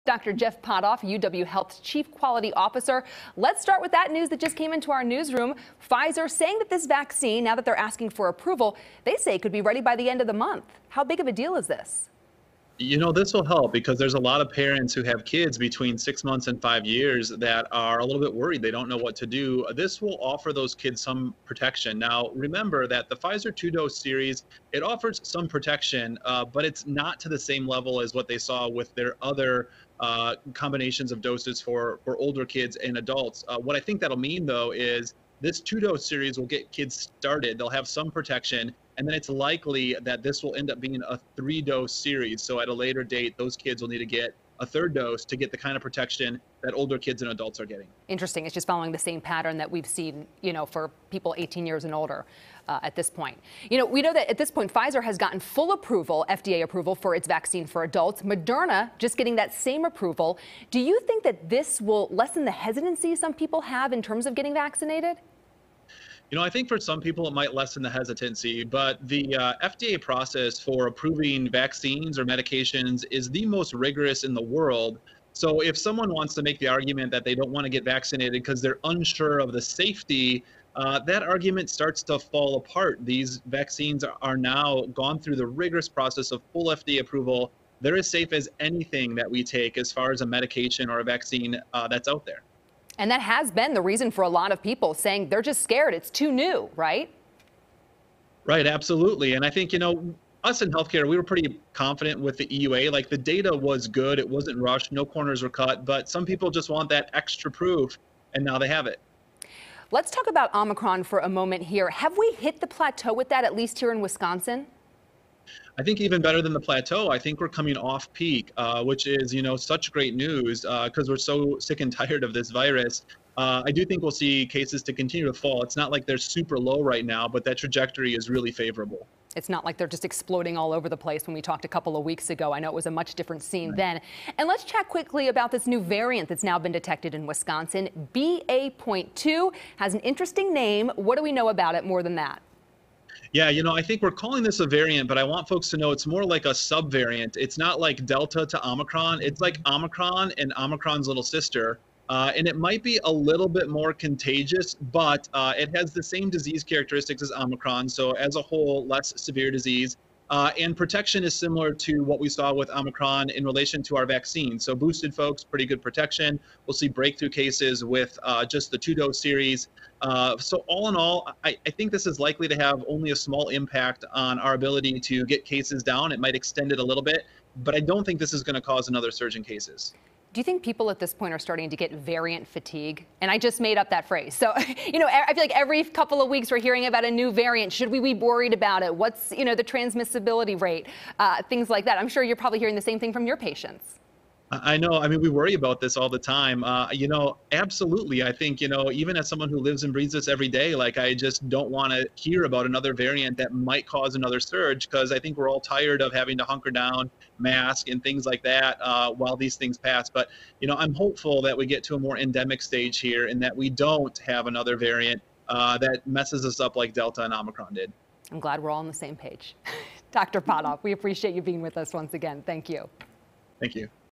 Dr. Jeff Potoff, UW Health's Chief Quality Officer. Let's start with that news that just came into our newsroom. Pfizer saying that this vaccine, now that they're asking for approval, they say could be ready by the end of the month. How big of a deal is this? You know, this will help because there's a lot of parents who have kids between 6 months and 5 years that are a little bit worried. They don't know what to do. This will offer those kids some protection. Now, remember that the Pfizer 2-dose series, it offers some protection, but it's not to the same level as what they saw with their other combinations of doses for older kids and adults. What I think that'll mean, though, is this 2-dose series will get kids started. They'll have some protection. And then it's likely that this will end up being a 3-dose series. So at a later date, those kids will need to get a 3rd dose to get the kind of protection that older kids and adults are getting. Interesting. It's just following the same pattern that we've seen, for people 18 years and older at this point. We know that at this point, Pfizer has gotten full approval, FDA approval for its vaccine for adults. Moderna just getting that same approval. Do you think that this will lessen the hesitancy some people have in terms of getting vaccinated? I think for some people it might lessen the hesitancy, but the FDA process for approving vaccines or medications is the most rigorous in the world. So if someone wants to make the argument that they don't want to get vaccinated because they're unsure of the safety, that argument starts to fall apart. These vaccines are now gone through the rigorous process of full FDA approval. They're as safe as anything that we take as far as a medication or a vaccine that's out there. And that has been the reason for a lot of people saying they're just scared. It's too new, right? Right, absolutely. And I think, us in healthcare, we were pretty confident with the EUA. Like, the data was good. It wasn't rushed. No corners were cut. But some people just want that extra proof, and now they have it. Let's talk about Omicron for a moment here. Have we hit the plateau with that, at least here in Wisconsin? I think even better than the plateau, I think we're coming off peak, which is, such great news because we're so sick and tired of this virus. I do think we'll see cases to continue to fall. It's not like they're super low right now, but that trajectory is really favorable. It's not like they're just exploding all over the place when we talked a couple of weeks ago. I know it was a much different scene then. And let's chat quickly about this new variant that's now been detected in Wisconsin. BA.2 has an interesting name. What do we know about it more than that? Yeah, I think we're calling this a variant, but I want folks to know it's more like a subvariant. It's not like Delta to Omicron. It's like Omicron and Omicron's little sister. And it might be a little bit more contagious, but it has the same disease characteristics as Omicron. So as a whole, less severe disease. And protection is similar to what we saw with Omicron in relation to our vaccine. So boosted folks, pretty good protection. We'll see breakthrough cases with just the 2-dose series. So all in all, I think this is likely to have only a small impact on our ability to get cases down. It might extend it a little bit, but I don't think this is going to cause another surge in cases. Do you think people at this point are starting to get variant fatigue? And I just made up that phrase. So, I feel like every couple of weeks we're hearing about a new variant. Should we be worried about it? What's, the transmissibility rate? Things like that. I'm sure you're probably hearing the same thing from your patients. I know. I mean, we worry about this all the time. Absolutely. I think, even as someone who lives and breathes this every day, like, I just don't want to hear about another variant that might cause another surge, because I think we're all tired of having to hunker down, mask and things like that while these things pass. But, I'm hopeful that we get to a more endemic stage here and that we don't have another variant that messes us up like Delta and Omicron did. I'm glad we're all on the same page. Dr. Potoff, we appreciate you being with us once again. Thank you. Thank you.